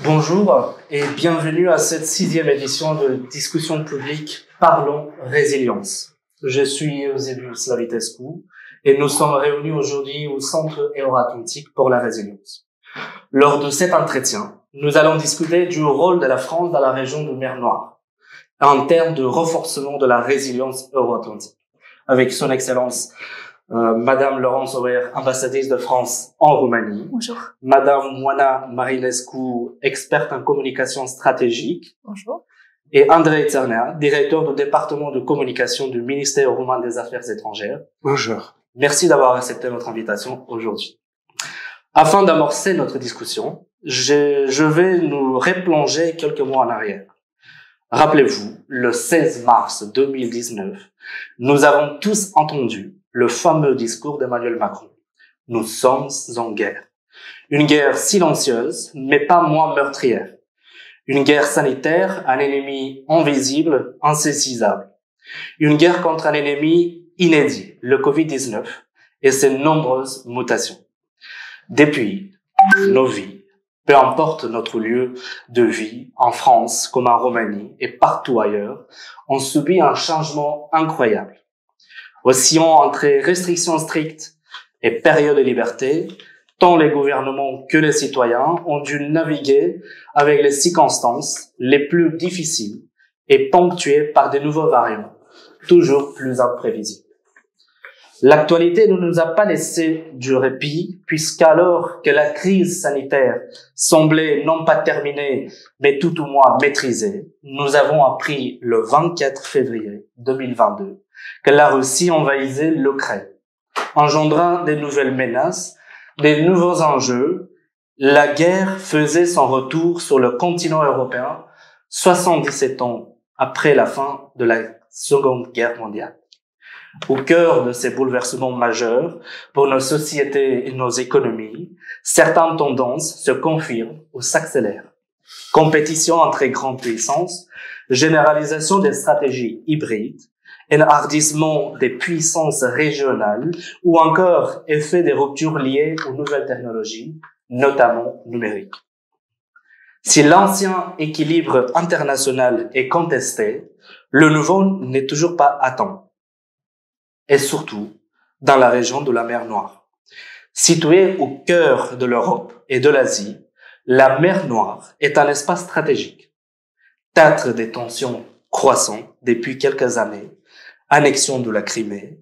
Bonjour et bienvenue à cette 6e édition de discussion publique Parlons Résilience. Je suis Eusebius Slavitescu et nous sommes réunis aujourd'hui au Centre Euro-Atlantique pour la résilience. Lors de cet entretien, nous allons discuter du rôle de la France dans la région de Mer Noire en termes de renforcement de la résilience euro-atlantique, avec son Excellence Madame Laurence Auer, ambassadrice de France en Roumanie. Bonjour. Madame Moana Marinescu, experte en communication stratégique. Bonjour. Et Andrei Tsarnea, directeur du département de communication du ministère roumain des Affaires étrangères. Bonjour. Merci d'avoir accepté notre invitation aujourd'hui. Afin d'amorcer notre discussion, je vais nous replonger quelques mois en arrière. Rappelez-vous, le 16 mars 2019, nous avons tous entendu le fameux discours d'Emmanuel Macron. Nous sommes en guerre. Une guerre silencieuse, mais pas moins meurtrière. Une guerre sanitaire, un ennemi invisible, insaisissable. Une guerre contre un ennemi inédit, le Covid-19, et ses nombreuses mutations. Depuis, nos vies, peu importe notre lieu de vie, en France comme en Roumanie et partout ailleurs, ont subi un changement incroyable. Oscillant entre restrictions strictes et périodes de liberté, tant les gouvernements que les citoyens ont dû naviguer avec les circonstances les plus difficiles et ponctuées par de nouveaux variants, toujours plus imprévisibles. L'actualité ne nous a pas laissé du répit, puisqu'alors que la crise sanitaire semblait non pas terminée, mais tout au moins maîtrisée, nous avons appris le 24 février 2022 que la Russie envahissait l'Ukraine, engendrant de nouvelles menaces, de nouveaux enjeux. La guerre faisait son retour sur le continent européen 77 ans après la fin de la Seconde Guerre mondiale. Au cœur de ces bouleversements majeurs pour nos sociétés et nos économies, certaines tendances se confirment ou s'accélèrent. Compétition entre grandes puissances, généralisation des stratégies hybrides, enhardissement des puissances régionales ou encore effet des ruptures liées aux nouvelles technologies, notamment numériques. Si l'ancien équilibre international est contesté, le nouveau n'est toujours pas atteint. Et surtout dans la région de la mer Noire. Située au cœur de l'Europe et de l'Asie, la mer Noire est un espace stratégique. Théâtre des tensions croissantes depuis quelques années, annexion de la Crimée,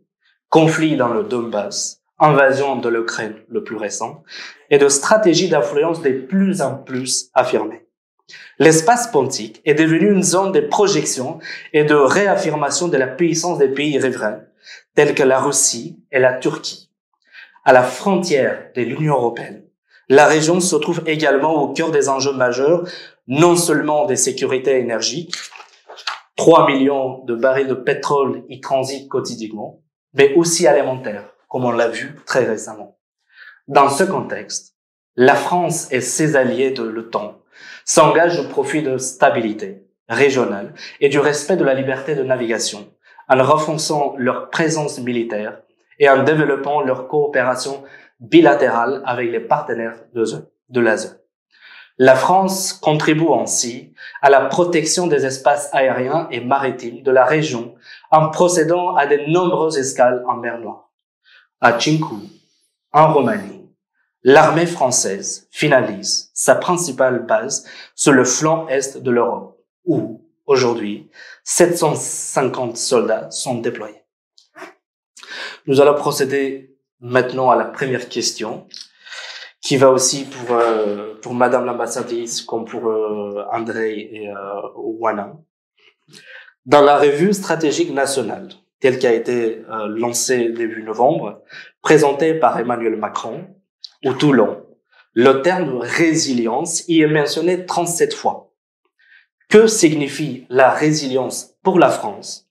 conflit dans le Donbass, invasion de l'Ukraine le plus récent, et de stratégies d'influence de plus en plus affirmées. L'espace pontique est devenu une zone de projection et de réaffirmation de la puissance des pays riverains, tels que la Russie et la Turquie. À la frontière de l'Union européenne, la région se trouve également au cœur des enjeux majeurs, non seulement des sécurités énergiques, 3 millions de barils de pétrole y transitent quotidiennement, mais aussi alimentaires, comme on l'a vu très récemment. Dans ce contexte, la France et ses alliés de l'OTAN s'engagent au profit de stabilité régionale et du respect de la liberté de navigation, en renforçant leur présence militaire et en développant leur coopération bilatérale avec les partenaires de l'ASE. La France contribue ainsi à la protection des espaces aériens et maritimes de la région en procédant à de nombreuses escales en mer Noire. À Tchinkou, en Roumanie, l'armée française finalise sa principale base sur le flanc est de l'Europe, où, aujourd'hui, 750 soldats sont déployés. Nous allons procéder maintenant à la première question, qui va aussi pour Madame l'ambassadrice comme pour Andrei et Wana. Dans la revue stratégique nationale, telle qui a été lancée début novembre, présentée par Emmanuel Macron, ou Toulon, le terme résilience y est mentionné 37 fois. Que signifie la résilience pour la France?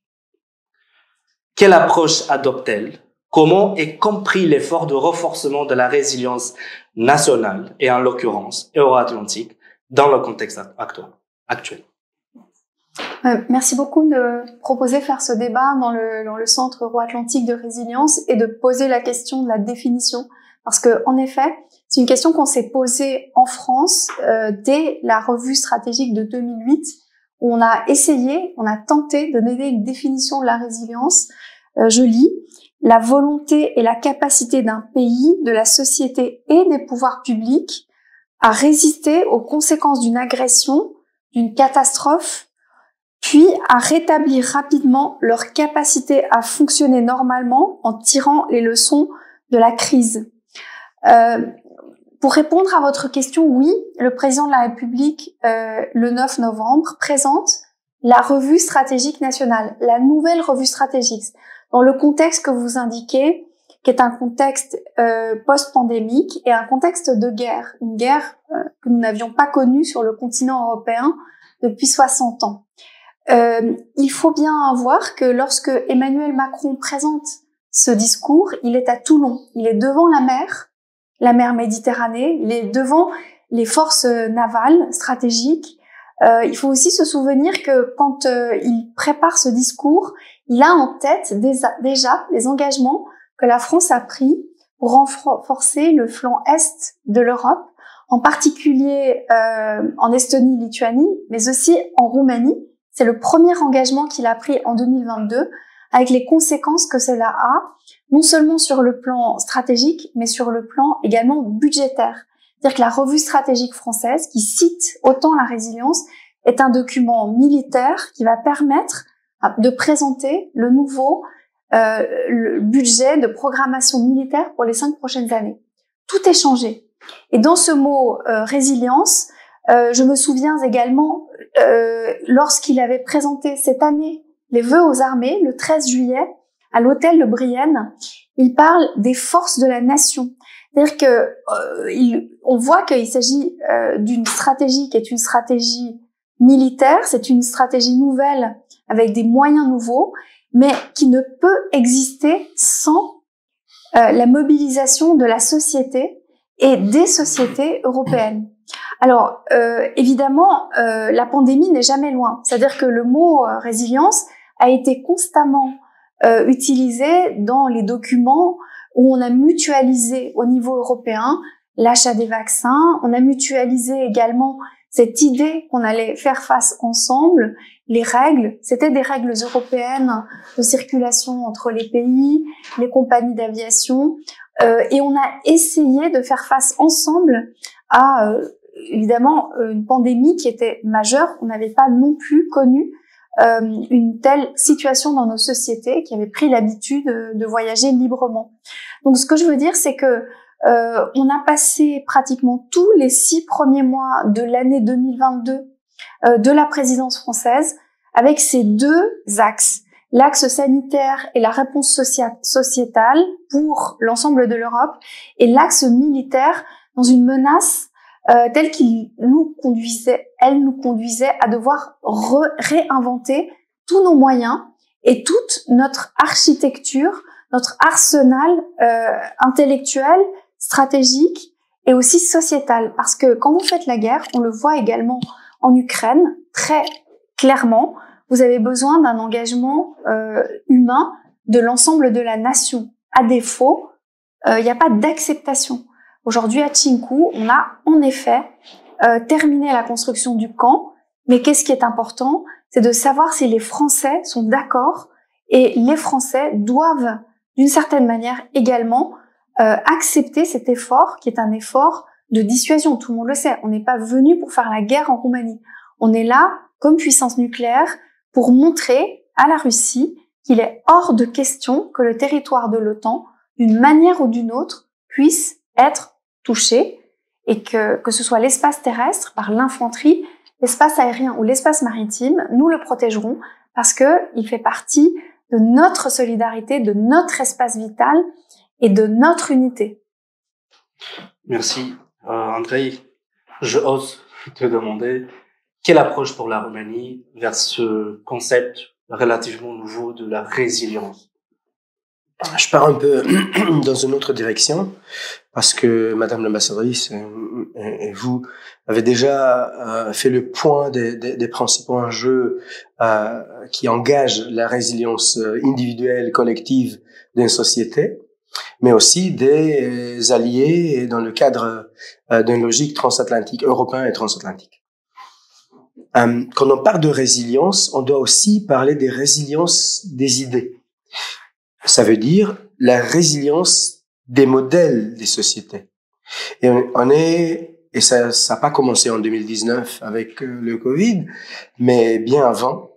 Quelle approche adopte-t-elle? Comment est compris l'effort de renforcement de la résilience nationale et en l'occurrence euro-atlantique dans le contexte actuel? Merci beaucoup de proposer faire ce débat dans le Centre Euro-Atlantique de résilience et de poser la question de la définition Parce que, en effet, c'est une question qu'on s'est posée en France dès la revue stratégique de 2008, où on a tenté de donner une définition de la résilience. Je lis: la volonté et la capacité d'un pays, de la société et des pouvoirs publics à résister aux conséquences d'une agression, d'une catastrophe, puis à rétablir rapidement leur capacité à fonctionner normalement en tirant les leçons de la crise. Pour répondre à votre question, oui, le président de la République, le 9 novembre, présente la revue stratégique nationale, la nouvelle revue stratégique, dans le contexte que vous indiquez, qui est un contexte post-pandémique et un contexte de guerre, une guerre que nous n'avions pas connue sur le continent européen depuis 60 ans. Il faut bien voir que lorsque Emmanuel Macron présente ce discours, il est à Toulon, il est devant la mer Méditerranée, il est devant les forces navales stratégiques. Il faut aussi se souvenir que quand il prépare ce discours, il a en tête déjà les engagements que la France a pris pour renforcer le flanc est de l'Europe, en particulier en Estonie, Lituanie, mais aussi en Roumanie. C'est le premier engagement qu'il a pris en 2022, avec les conséquences que cela a, non seulement sur le plan stratégique, mais sur le plan également budgétaire. C'est-à-dire que la revue stratégique française, qui cite autant la résilience, est un document militaire qui va permettre de présenter le nouveau le budget de programmation militaire pour les 5 prochaines années. Tout est changé. Et dans ce mot résilience, je me souviens également lorsqu'il avait présenté cette année les vœux aux armées, le 13 juillet, à l'hôtel de Brienne, il parle des forces de la nation. C'est-à-dire que on voit qu'il s'agit d'une stratégie qui est une stratégie militaire, c'est une stratégie nouvelle avec des moyens nouveaux, mais qui ne peut exister sans la mobilisation de la société et des sociétés européennes. Alors, évidemment, la pandémie n'est jamais loin. C'est-à-dire que le mot résilience a été constamment utilisé dans les documents où on a mutualisé au niveau européen l'achat des vaccins. On a mutualisé également cette idée qu'on allait faire face ensemble. Les règles, c'était des règles européennes de circulation entre les pays, les compagnies d'aviation, et on a essayé de faire face ensemble à évidemment une pandémie qui était majeure. On n'avait pas non plus connu une telle situation dans nos sociétés qui avaient pris l'habitude de voyager librement. Donc ce que je veux dire, c'est que on a passé pratiquement tous les 6 premiers mois de l'année 2022 de la présidence française avec ces 2 axes, l'axe sanitaire et la réponse sociétale pour l'ensemble de l'Europe, et l'axe militaire dans une menace telle qu'elle nous conduisait à devoir réinventer tous nos moyens et toute notre architecture, notre arsenal intellectuel, stratégique et aussi sociétal. Parce que quand vous faites la guerre, on le voit également en Ukraine, très clairement, vous avez besoin d'un engagement humain de l'ensemble de la nation. À défaut, il n'y a pas d'acceptation. Aujourd'hui, à Tchinkou, on a en effet terminé la construction du camp, mais qu'est-ce qui est important? C'est de savoir si les Français sont d'accord, et les Français doivent, d'une certaine manière également, accepter cet effort qui est un effort de dissuasion. Tout le monde le sait, on n'est pas venu pour faire la guerre en Roumanie. On est là, comme puissance nucléaire, pour montrer à la Russie qu'il est hors de question que le territoire de l'OTAN, d'une manière ou d'une autre, puisse être touché, et que ce soit l'espace terrestre par l'infanterie, l'espace aérien ou l'espace maritime, nous le protégerons parce que il fait partie de notre solidarité, de notre espace vital et de notre unité. Merci. Andrei, je ose te demander quelle approche pour la Roumanie vers ce concept relativement nouveau de la résilience? Je pars un peu dans une autre direction parce que Madame l'ambassadrice et vous avez déjà fait le point des principaux enjeux qui engagent la résilience individuelle, collective d'une société. mais aussi des alliés dans le cadre d'une logique transatlantique, européen et transatlantique. Quand on parle de résilience, on doit aussi parler des résiliences des idées. Ça veut dire la résilience des modèles des sociétés. Et ça n'a pas commencé en 2019 avec le Covid, mais bien avant,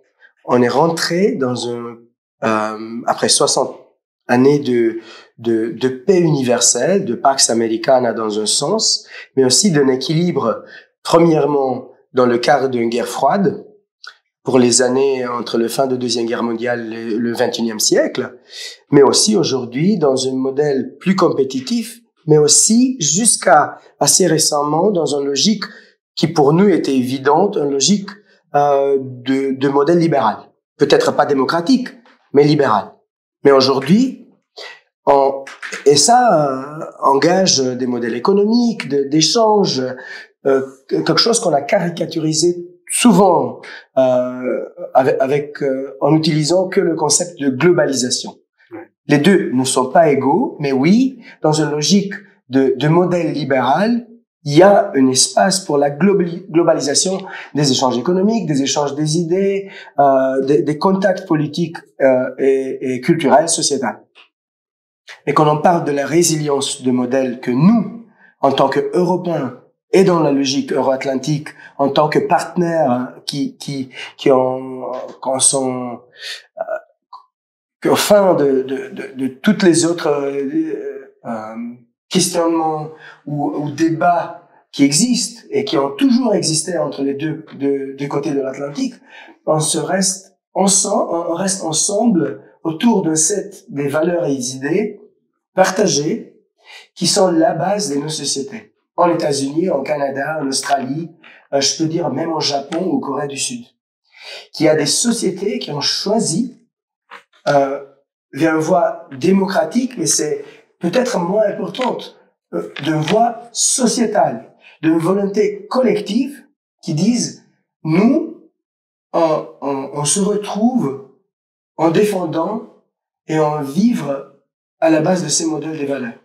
on est rentré dans après 60 années de paix universelle, de Pax Americana dans un sens, mais aussi d'un équilibre, premièrement, dans le cadre d'une guerre froide, pour les années entre la fin de la Deuxième Guerre mondiale et le XXIe siècle, mais aussi aujourd'hui dans un modèle plus compétitif, mais aussi jusqu'à assez récemment dans une logique qui pour nous était évidente, une logique de modèle libéral. Peut-être pas démocratique, mais libéral. Mais aujourd'hui, et ça engage des modèles économiques, d'échanges, quelque chose qu'on a caricaturisé souvent en utilisant que le concept de globalisation. Les deux ne sont pas égaux, mais oui, dans une logique de modèle libéral, il y a un espace pour la globalisation des échanges économiques, des échanges des idées, des contacts politiques et culturels, sociétals. Et quand on parle de la résilience de modèle que nous, en tant qu'Européens, et dans la logique euro-atlantique, en tant que partenaires qui sont qu'au fin de toutes les autres questionnements ou débats qui existent et qui ont toujours existé entre les deux côtés de l'Atlantique, on reste ensemble autour de des valeurs et des idées partagées qui sont la base de nos sociétés. En États-Unis, en Canada, en Australie, je peux dire même au Japon ou Corée du Sud, qu'il y a des sociétés qui ont choisi vers une voie démocratique, mais c'est peut-être moins importante, d'une voie sociétale, d'une volonté collective qui disent nous, on se retrouve en défendant et en vivre à la base de ces modèles de valeurs.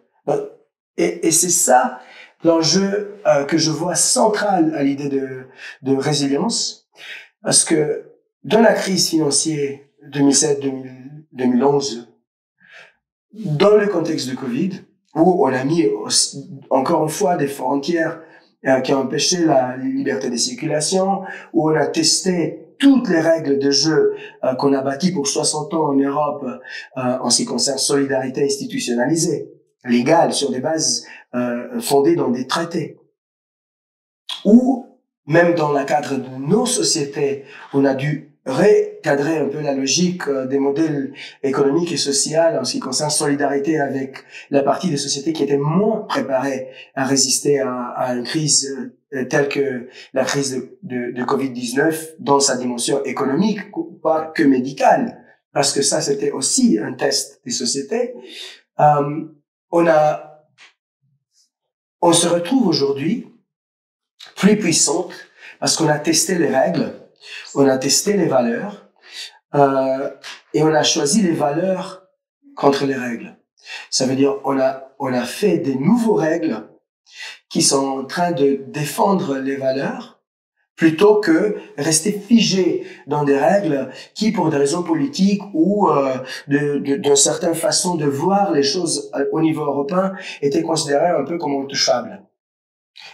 Et c'est ça l'enjeu que je vois central à l'idée de résilience, parce que dans la crise financière 2007-2011, dans le contexte de Covid, où on a mis encore une fois des frontières qui ont empêché la liberté de circulation, où on a testé toutes les règles de jeu qu'on a bâties pour 60 ans en Europe en ce qui concerne solidarité institutionnalisée, légale, sur des bases fondées dans des traités. Ou même dans le cadre de nos sociétés, on a dû recadrer un peu la logique des modèles économiques et sociaux en ce qui concerne solidarité avec la partie des sociétés qui étaient moins préparées à résister à une crise telle que la crise de Covid-19 dans sa dimension économique, pas que médicale, parce que ça c'était aussi un test des sociétés. On se retrouve aujourd'hui plus puissante parce qu'on a testé les règles, on a testé les valeurs et on a choisi les valeurs contre les règles. Ça veut dire on a fait des nouvelles règles qui sont en train de défendre les valeurs plutôt que rester figé dans des règles qui, pour des raisons politiques ou d'une certaine façon de voir les choses au niveau européen, étaient considérées un peu comme intouchables.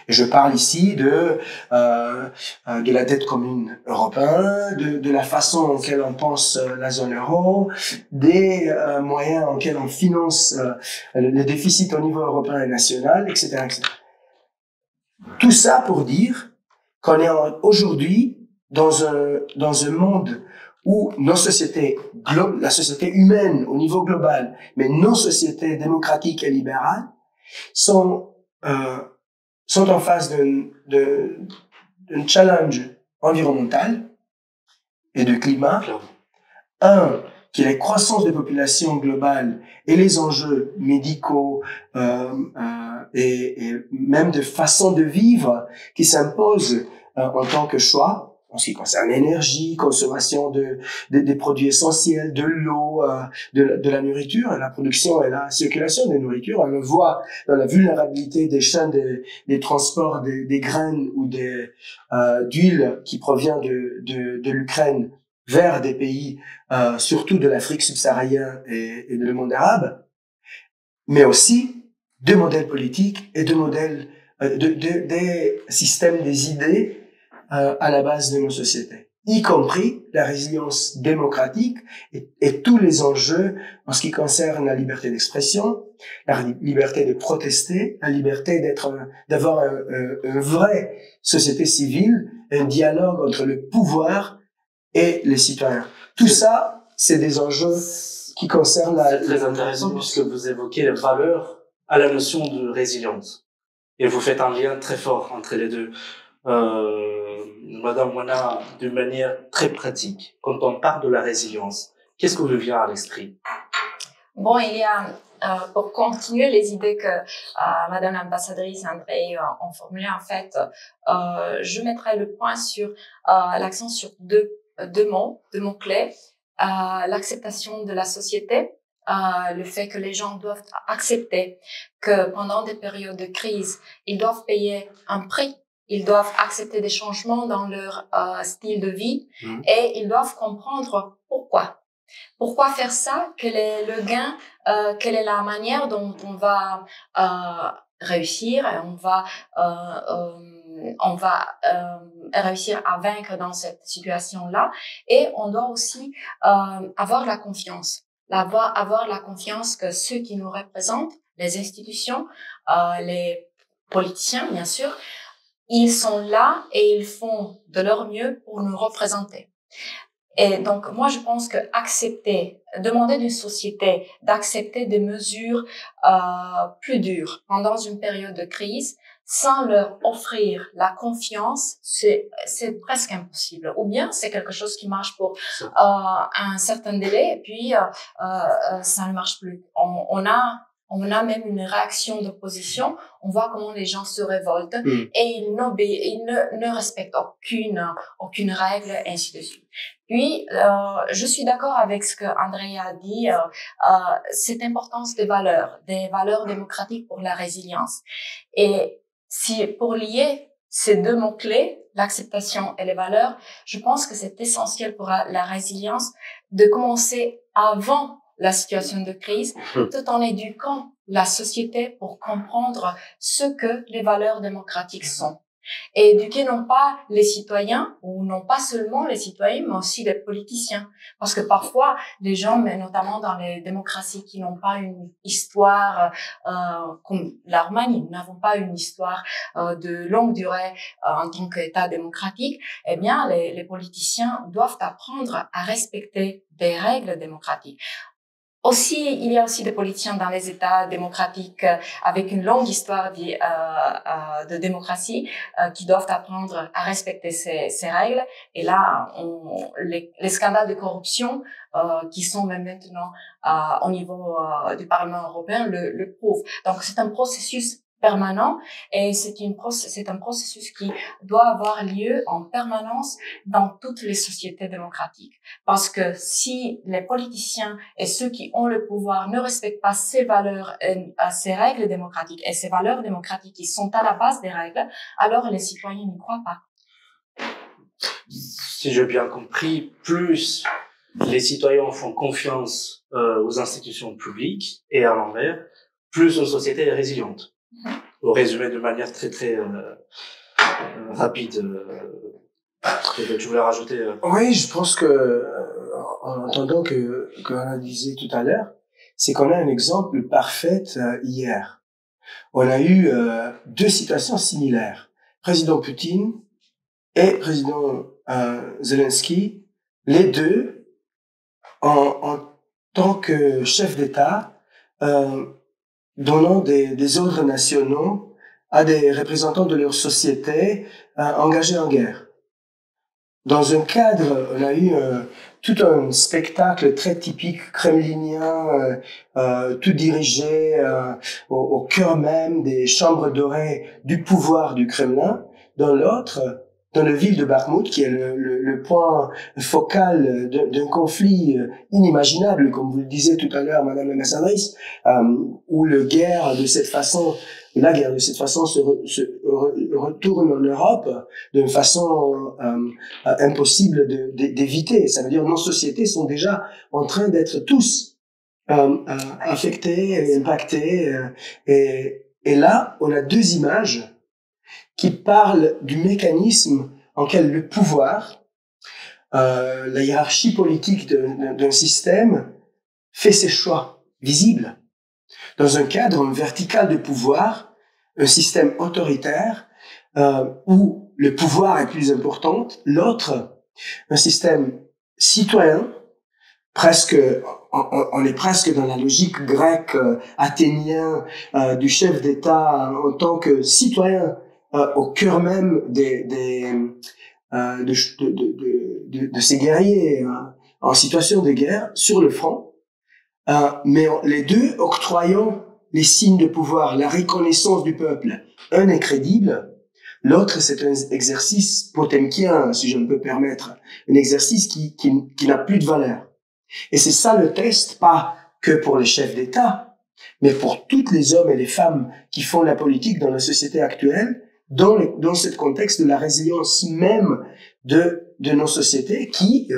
Et je parle ici de la dette commune européenne, de la façon en laquelle on pense la zone euro, des moyens en lesquels on finance le déficit au niveau européen et national, etc., etc. Tout ça pour dire qu'on est aujourd'hui dans un monde où nos sociétés, la société humaine au niveau global, mais nos sociétés démocratiques et libérales sont en face d'un challenge environnemental et de climat. Qui est la croissance des populations globales et les enjeux médicaux et même de façon de vivre qui s'imposent en tant que choix en ce qui concerne l'énergie, consommation des produits essentiels, de l'eau, de la nourriture, la production et la circulation de nourriture. On le voit dans la vulnérabilité des chaînes des transports des graines ou d'huile qui provient de l'Ukraine vers des pays, surtout de l'Afrique subsaharienne et le monde arabe, mais aussi de modèles politiques et de modèles, des systèmes, des idées à la base de nos sociétés, y compris la résilience démocratique et tous les enjeux en ce qui concerne la liberté d'expression, la liberté de protester, la liberté d'avoir une vraie société civile, un dialogue entre le pouvoir et les citoyens. Tout ça, c'est des enjeux qui concernent C'est très intéressant puisque vous évoquez les valeurs à la notion de résilience. Et vous faites un lien très fort entre les deux. Madame Wana, d'une manière très pratique, quand on parle de la résilience, qu'est-ce que vous vient à l'esprit? Bon, il y a, pour continuer les idées que Madame l'ambassadrice André ont formulées, en fait, je mettrai le point sur l'accent sur deux mots clés. L'acceptation de la société, le fait que les gens doivent accepter que pendant des périodes de crise, ils doivent payer un prix, ils doivent accepter des changements dans leur style de vie et ils doivent comprendre pourquoi. Pourquoi faire ça? Quel est le gain? Quelle est la manière dont on va réussir et on va réussir à vaincre dans cette situation-là. Et on doit aussi avoir la confiance. Avoir la confiance que ceux qui nous représentent, les institutions, les politiciens, bien sûr, ils sont là et ils font de leur mieux pour nous représenter. Et donc, moi, je pense que demander d'une société d'accepter des mesures plus dures pendant une période de crise, sans leur offrir la confiance, c'est presque impossible. Ou bien c'est quelque chose qui marche pour un certain délai et puis ça ne marche plus. On a même une réaction d'opposition. On voit comment les gens se révoltent et ils ne respectent aucune règle, ainsi de suite. Puis, je suis d'accord avec ce que André a dit, cette importance des valeurs démocratiques pour la résilience. Et pour lier ces deux mots-clés, l'acceptation et les valeurs, je pense que c'est essentiel pour la résilience de commencer avant la situation de crise, tout en éduquant la société pour comprendre ce que les valeurs démocratiques sont. Et éduquer non pas les citoyens, ou non pas seulement les citoyens, mais aussi les politiciens. Parce que parfois, les gens, mais notamment dans les démocraties qui n'ont pas une histoire comme la Roumanie, nous n'avons pas une histoire de longue durée en tant qu'État démocratique, eh bien, les politiciens doivent apprendre à respecter des règles démocratiques. Il y a aussi des politiciens dans les États démocratiques avec une longue histoire de démocratie qui doivent apprendre à respecter ces règles. Et là, les scandales de corruption qui sont même maintenant au niveau du Parlement européen le prouvent. Donc, c'est un processus permanent et c'est un processus qui doit avoir lieu en permanence dans toutes les sociétés démocratiques. Parce que si les politiciens et ceux qui ont le pouvoir ne respectent pas ces valeurs, ces règles démocratiques et ces valeurs démocratiques qui sont à la base des règles, alors les citoyens n'y croient pas. Si j'ai bien compris, plus les citoyens font confiance aux institutions publiques et à l'envers, plus une société est résiliente. Au résumé de manière très très rapide. Tu voulais rajouter Oui, je pense que en entendant qu'on a disait tout à l'heure, c'est qu'on a un exemple parfait hier. On a eu deux situations similaires. Président Poutine et président Zelensky, les deux en tant que chef d'État, donnant des ordres nationaux à des représentants de leur société engagés en guerre. Dans un cadre, on a eu tout un spectacle très typique kremlinien, tout dirigé au cœur même des chambres dorées du pouvoir du Kremlin. Dans l'autre, dans la ville de Bakhmout, qui est le point focal d'un conflit inimaginable, comme vous le disiez tout à l'heure, Madame l'ambassadrice, où la guerre de cette façon se retourne en Europe d'une façon impossible d'éviter. Ça veut dire que nos sociétés sont déjà en train d'être tous affectées, impactées. Et là, on a deux images qui parlent du mécanisme en quel le pouvoir, la hiérarchie politique d'un système fait ses choix visibles. Dans un cadre vertical de pouvoir, un système autoritaire où le pouvoir est plus important, l'autre, un système citoyen, presque, on est presque dans la logique grecque, athénien, du chef d'État en tant que citoyen, au cœur même de ces guerriers en situation de guerre sur le front, mais les deux octroyant les signes de pouvoir, la reconnaissance du peuple. Un est crédible, l'autre c'est un exercice potemkien, si je me peux permettre, un exercice qui n'a plus de valeur. Et c'est ça le test, pas que pour les chefs d'État, mais pour toutes les hommes et les femmes qui font la politique dans la société actuelle, dans ce contexte de la résilience même de nos sociétés qui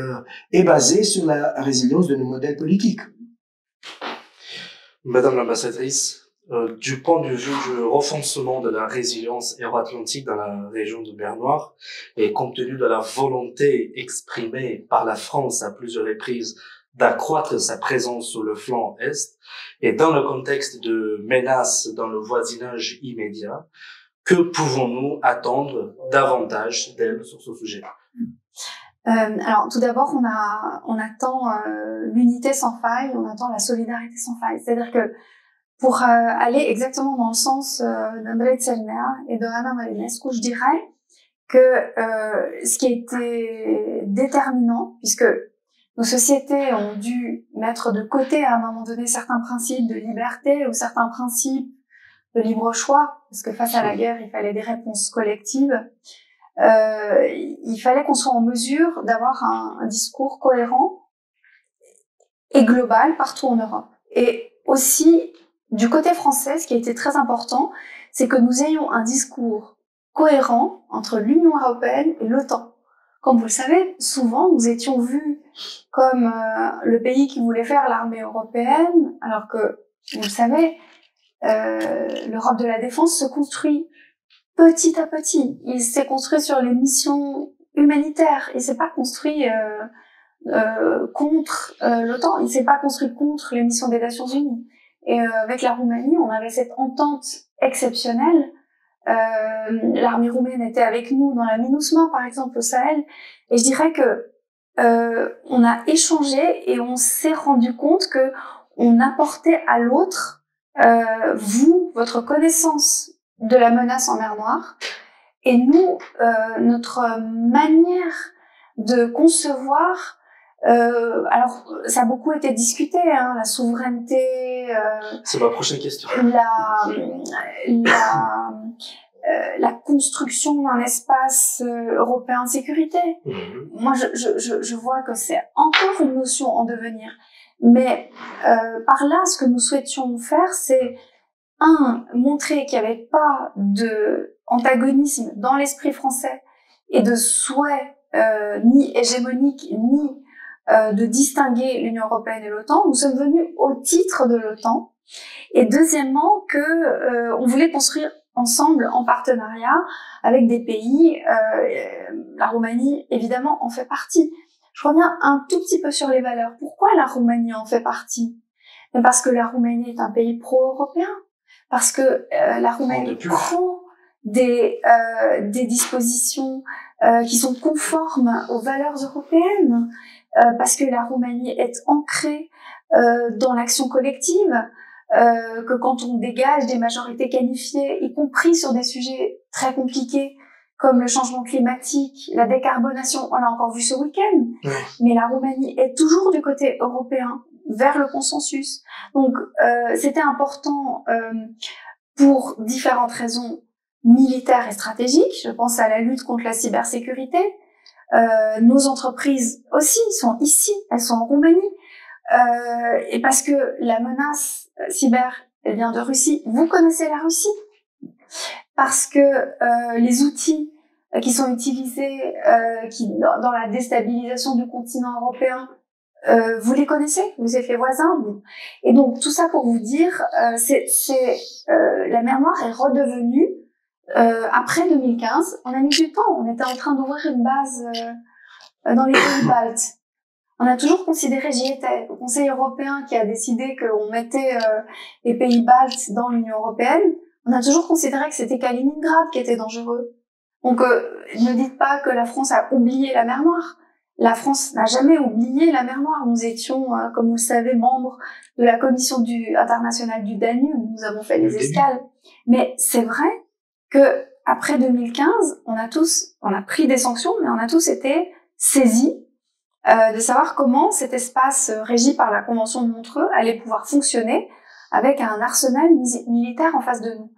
est basée sur la résilience de nos modèles politiques. Madame l'ambassadrice, du point de vue du renforcement de la résilience euro-atlantique dans la région de mer Noire, et compte tenu de la volonté exprimée par la France à plusieurs reprises d'accroître sa présence sur le flanc Est, et dans le contexte de menaces dans le voisinage immédiat, que pouvons-nous attendre davantage d'elle sur ce sujet? Alors, tout d'abord, on attend l'unité sans faille, on attend la solidarité sans faille. C'est-à-dire que pour aller exactement dans le sens d'Andrei Tsernea et de Ana Marinescu, je dirais que ce qui a été déterminant, puisque nos sociétés ont dû mettre de côté à un moment donné certains principes de liberté ou certains principes de libre choix, parce que face à la guerre, il fallait des réponses collectives. Il fallait qu'on soit en mesure d'avoir un discours cohérent et global partout en Europe. Et aussi, du côté français, ce qui a été très important, c'est que nous ayons un discours cohérent entre l'Union européenne et l'OTAN. Comme vous le savez, souvent, nous étions vus comme le pays qui voulait faire l'armée européenne, alors que, vous le savez, l'Europe de la défense se construit petit à petit. Il s'est construit sur les missions humanitaires. Il s'est pas construit contre l'OTAN. Il s'est pas construit contre les missions des Nations Unies. Et avec la Roumanie, on avait cette entente exceptionnelle. L'armée roumaine était avec nous dans la MINUSMA, par exemple, au Sahel. Et je dirais que on a échangé et on s'est rendu compte que on apportait à l'autre votre connaissance de la menace en mer Noire, et nous, notre manière de concevoir, alors ça a beaucoup été discuté, hein, la souveraineté, c'est ma prochaine question. La construction d'un espace européen de sécurité. Moi, je vois que c'est encore une notion en devenir. Mais par là, ce que nous souhaitions faire, c'est montrer qu'il n'y avait pas de antagonisme dans l'esprit français et de souhait ni hégémonique, ni de distinguer l'Union européenne et l'OTAN. Nous sommes venus au titre de l'OTAN. Et deuxièmement, que on voulait construire ensemble, en partenariat, avec des pays. La Roumanie, évidemment, en fait partie. Je reviens un tout petit peu sur les valeurs. Pourquoi la Roumanie en fait partie? Parce que la Roumanie est un pays pro-européen. Parce que la Roumanie prend des dispositions qui sont conformes aux valeurs européennes, parce que la Roumanie est ancrée dans l'action collective, que quand on dégage des majorités qualifiées, y compris sur des sujets très compliqués comme le changement climatique, la décarbonation, on l'a encore vu ce week-end, mais la Roumanie est toujours du côté européen, vers le consensus. Donc, c'était important pour différentes raisons militaire et stratégique. Je pense à la lutte contre la cybersécurité. Nos entreprises aussi sont ici, elles sont en Roumanie. Et parce que la menace cyber, elle vient de Russie. Vous connaissez la Russie? Parce que les outils qui sont utilisés dans la déstabilisation du continent européen, vous les connaissez, vous êtes les voisins. Bon. Et donc tout ça pour vous dire, la mer Noire est redevenue après 2015. On a mis du temps, on était en train d'ouvrir une base dans les pays baltes. On a toujours considéré, j'y étais, au Conseil européen qui a décidé qu'on mettait les pays baltes dans l'Union européenne, on a toujours considéré que c'était Kaliningrad qui était dangereux. Donc ne dites pas que la France a oublié la mer Noire. La France n'a jamais oublié la mer Noire. Nous étions, comme vous le savez, membres de la commission internationale du Danube. Nous avons fait les escales. Mais c'est vrai que après 2015, on a pris des sanctions, mais on a tous été saisis de savoir comment cet espace régi par la Convention de Montreux allait pouvoir fonctionner avec un arsenal militaire en face de nous.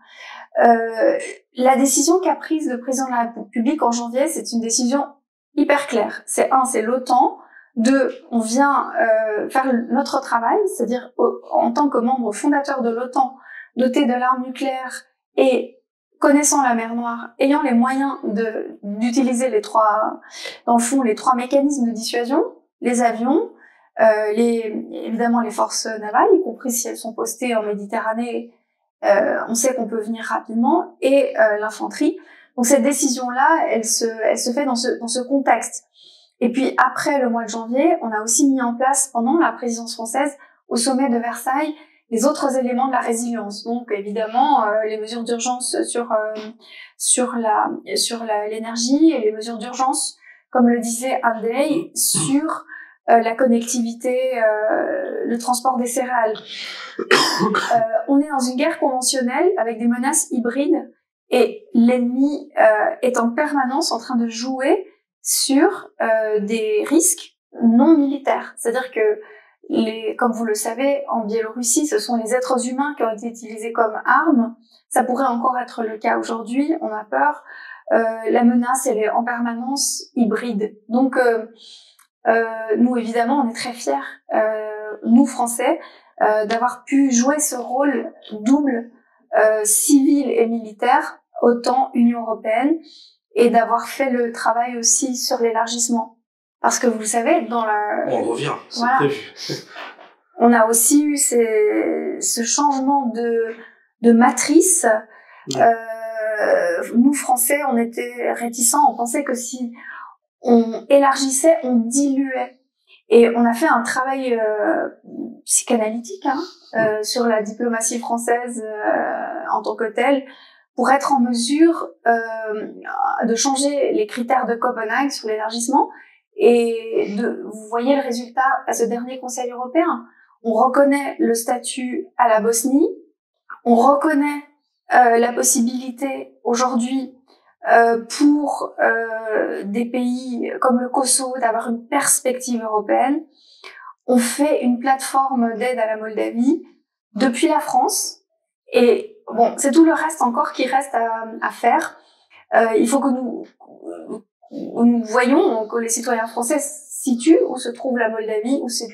La décision qu'a prise le président de la République en janvier, c'est une décision hyper claire. C'est l'OTAN. On vient faire notre travail, c'est-à-dire en tant que membre fondateur de l'OTAN, doté de l'arme nucléaire et connaissant la mer Noire, ayant les moyens d'utiliser les trois mécanismes de dissuasion, les avions, évidemment les forces navales, y compris si elles sont postées en Méditerranée, on sait qu'on peut venir rapidement, et l'infanterie. Donc cette décision-là, elle se fait dans ce contexte. Et puis après le mois de janvier, on a aussi mis en place pendant la présidence française au sommet de Versailles les autres éléments de la résilience. Donc évidemment les mesures d'urgence sur l'énergie et les mesures d'urgence, comme le disait Andrei, sur la connectivité, le transport des céréales. On est dans une guerre conventionnelle avec des menaces hybrides et l'ennemi est en permanence en train de jouer sur des risques non militaires. C'est-à-dire que comme vous le savez, en Biélorussie, ce sont les êtres humains qui ont été utilisés comme armes. Ça pourrait encore être le cas aujourd'hui, on a peur. La menace, elle est en permanence hybride. Donc, nous, évidemment, on est très fiers, nous, Français, d'avoir pu jouer ce rôle double, civil et militaire, OTAN, Union européenne, et d'avoir fait le travail aussi sur l'élargissement. Parce que vous le savez, on revient, c'est prévu. On a aussi eu ce changement de matrice. Nous, Français, on était réticents, on pensait que si on élargissait, on diluait. Et on a fait un travail psychanalytique sur la diplomatie française en tant que telle, pour être en mesure de changer les critères de Copenhague sur l'élargissement. Et vous voyez le résultat à ce dernier Conseil européen. On reconnaît le statut à la Bosnie, on reconnaît la possibilité aujourd'hui pour des pays comme le Kosovo d'avoir une perspective européenne. On fait une plateforme d'aide à la Moldavie depuis la France. Et bon, c'est tout le reste encore qui reste à faire. Il faut que nous voyons que les citoyens français situent où se trouve la Moldavie, où se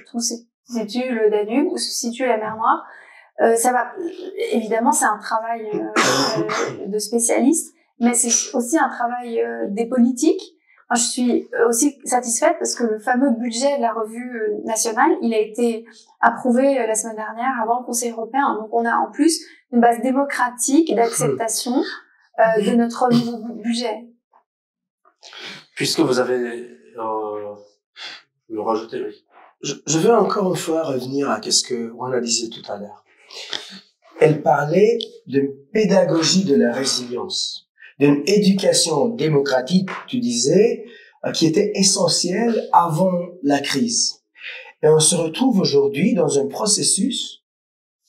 situe le Danube, où se situe la mer Noire. Ça va, évidemment, c'est un travail de spécialistes, mais c'est aussi un travail des politiques. Moi, je suis aussi satisfaite parce que le fameux budget de la revue nationale, il a été approuvé la semaine dernière avant le Conseil européen. Donc, on a en plus une base démocratique d'acceptation de notre nouveau budget. Puisque vous avez le rajouté, oui. Je veux encore une fois revenir à ce que Rwanda disait tout à l'heure. Elle parlait de pédagogie de la résilience, d'une éducation démocratique, tu disais, qui était essentielle avant la crise. Et on se retrouve aujourd'hui dans un processus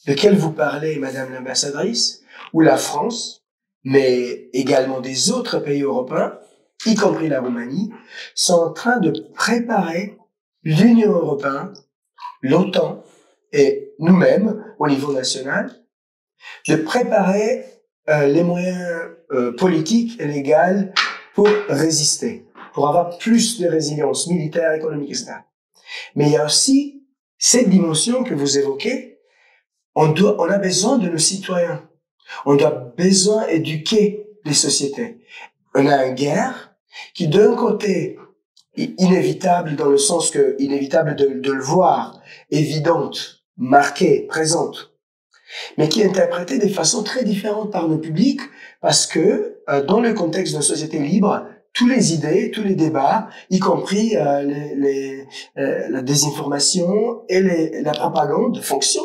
lequel vous parlez, Madame l'ambassadrice, où la France, mais également des autres pays européens, y compris la Roumanie, sont en train de préparer l'Union européenne, l'OTAN et nous-mêmes, au niveau national, de préparer les moyens politiques et légaux pour résister, pour avoir plus de résilience militaire, économique, etc. Mais il y a aussi cette dimension que vous évoquez. On a besoin de nos citoyens. On a besoin d'éduquer les sociétés. On a une guerre qui, d'un côté, est inévitable dans le sens que inévitable de le voir, évidente, marquée, présente, mais qui est interprétée de façon très différente par le public parce que dans le contexte d'une société libre, tous les idées, tous les débats, y compris la désinformation et la propagande fonctionnent.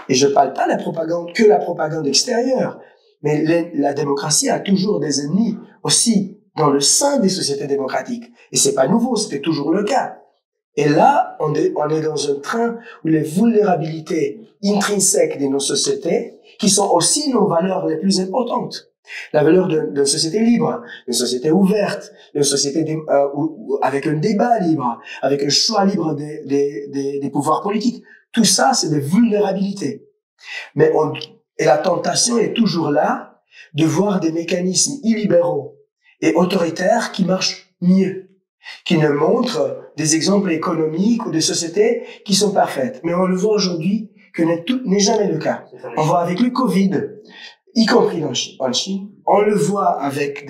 Et je parle pas que la propagande extérieure, mais la démocratie a toujours des ennemis aussi dans le sein des sociétés démocratiques. Et c'est pas nouveau, c'était toujours le cas. Et là, on est dans un train où les vulnérabilités intrinsèques de nos sociétés, qui sont aussi nos valeurs les plus importantes, la valeur d'une société libre, d'une société ouverte, d'une société avec un débat libre, avec un choix libre des pouvoirs politiques, tout ça, c'est des vulnérabilités. Et la tentation est toujours là de voir des mécanismes illibéraux et autoritaires qui marchent mieux, qui ne montrent des exemples économiques ou de sociétés qui sont parfaites. Mais on le voit aujourd'hui que n'est jamais le cas. On voit avec le Covid, y compris en Chine, on le voit avec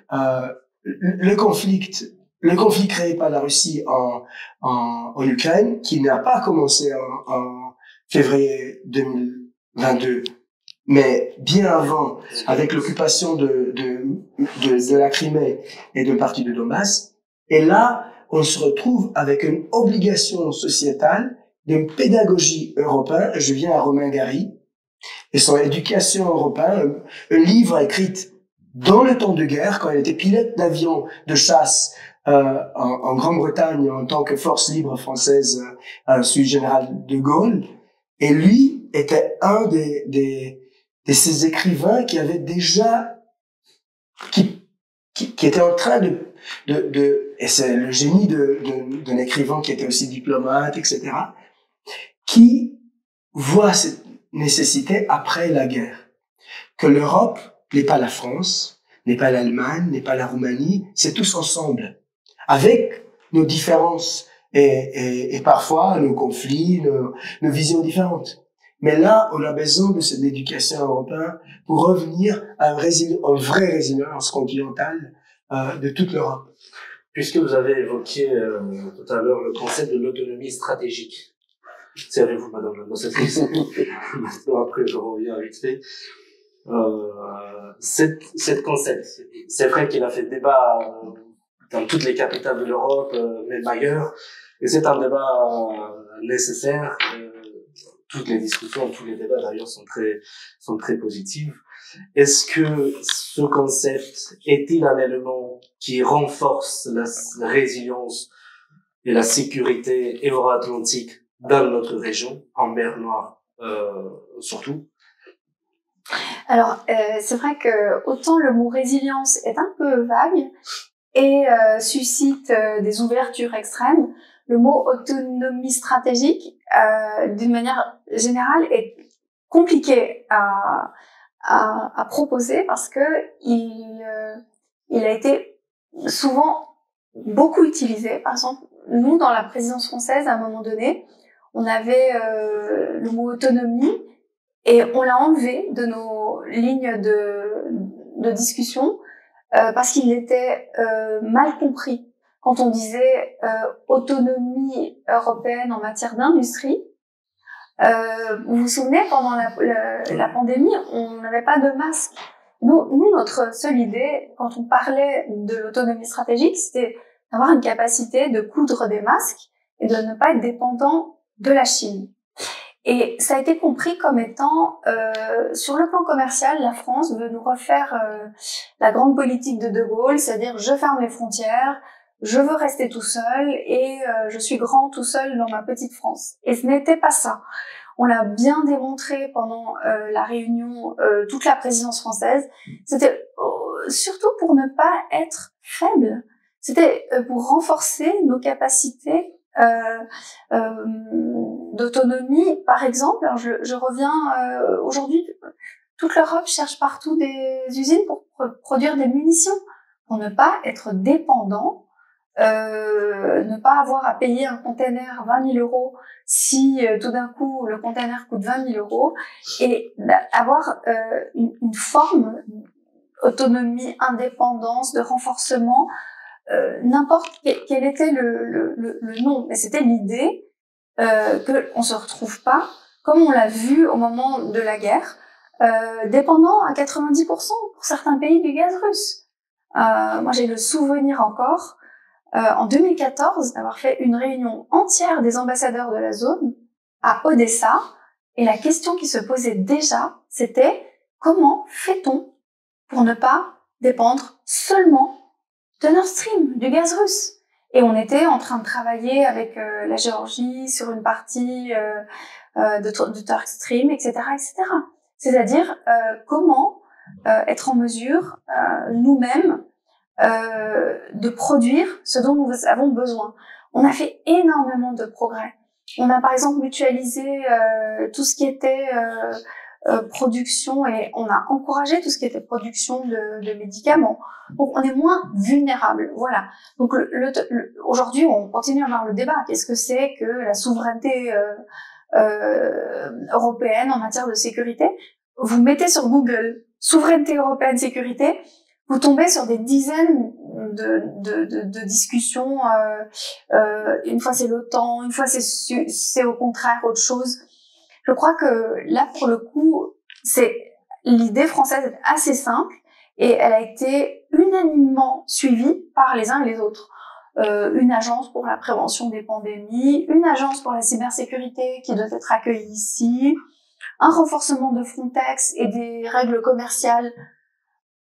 le conflit créé par la Russie en Ukraine, qui n'a pas commencé en février 2022, mais bien avant, avec l'occupation de la Crimée et d'une partie de Donbass. Et là, on se retrouve avec une obligation sociétale d'une pédagogie européenne. Je viens à Romain Gary et son éducation européenne, un livre écrit dans le temps de guerre, quand il était pilote d'avion de chasse en Grande-Bretagne en tant que force libre française sous le général de Gaulle. Et lui était un de ces écrivains qui avait déjà, qui était en train et c'est le génie d'un écrivain qui était aussi diplomate, etc., qui voit cette nécessité après la guerre. Que l'Europe n'est pas la France, n'est pas l'Allemagne, n'est pas la Roumanie, c'est tous ensemble. Avec nos différences et parfois nos conflits, nos visions différentes. Mais là, on a besoin de cette éducation européenne pour revenir à une vraie résilience continentale de toute l'Europe. Puisque vous avez évoqué tout à l'heure le concept de l'autonomie stratégique. Servez-vous, madame l'ambassadrice. Maintenant, après, je reviens vite fait. Cette concept, c'est vrai qu'il a fait débat dans toutes les capitales de l'Europe, même ailleurs, et c'est un débat nécessaire. Toutes les discussions, tous les débats d'ailleurs sont très positifs. Est-ce que ce concept est-il un élément qui renforce la résilience et la sécurité euro-atlantique dans notre région, en mer Noire surtout? Alors, c'est vrai que autant le mot résilience est un peu vague et suscite des ouvertures extrêmes, le mot autonomie stratégique, d'une manière générale, est compliqué à proposer parce que il a été souvent beaucoup utilisé. Par exemple, nous, dans la présidence française, à un moment donné, on avait le mot autonomie et on l'a enlevé de nos lignes de discussion parce qu'il était mal compris. Quand on disait autonomie européenne en matière d'industrie, vous vous souvenez, pendant la pandémie, on n'avait pas de masque. Nous, notre seule idée, quand on parlait de l'autonomie stratégique, c'était d'avoir une capacité de coudre des masques et de ne pas être dépendant de la Chine. Et ça a été compris comme étant, sur le plan commercial, la France veut nous refaire la grande politique de Gaulle, c'est-à-dire je ferme les frontières, je veux rester tout seul et je suis grand tout seul dans ma petite France. Et ce n'était pas ça. On l'a bien démontré pendant la réunion, toute la présidence française. C'était surtout pour ne pas être faible. C'était pour renforcer nos capacités d'autonomie. Par exemple, alors je reviens aujourd'hui, toute l'Europe cherche partout des usines pour produire des munitions, pour ne pas être dépendant, ne pas avoir à payer un container 20 000 € si tout d'un coup le container coûte 20 000 € et avoir une forme d'autonomie, indépendance, de renforcement, n'importe quel était le nom, mais c'était l'idée que on se retrouve pas, comme on l'a vu au moment de la guerre, dépendant à 90% pour certains pays du gaz russe. Moi, j'ai le souvenir encore, en 2014, d'avoir fait une réunion entière des ambassadeurs de la zone à Odessa, et la question qui se posait déjà, c'était comment fait-on pour ne pas dépendre seulement de Nord Stream, du gaz russe? Et on était en train de travailler avec la Géorgie sur une partie de Turk Stream, etc., etc. C'est-à-dire comment être en mesure nous-mêmes de produire ce dont nous avons besoin. On a fait énormément de progrès. On a par exemple mutualisé tout ce qui était production, et on a encouragé tout ce qui était production de médicaments. Donc on est moins vulnérable. Voilà. Donc aujourd'hui, on continue à avoir le débat. Qu'est-ce que c'est que la souveraineté européenne en matière de sécurité? Vous mettez sur Google souveraineté européenne sécurité, vous tombez sur des dizaines de discussions. Une fois c'est l'OTAN, une fois c'est au contraire autre chose. Je crois que là, pour le coup, l'idée française est assez simple et elle a été unanimement suivie par les uns et les autres. Une agence pour la prévention des pandémies, une agence pour la cybersécurité qui doit être accueillie ici, un renforcement de Frontex et des règles commerciales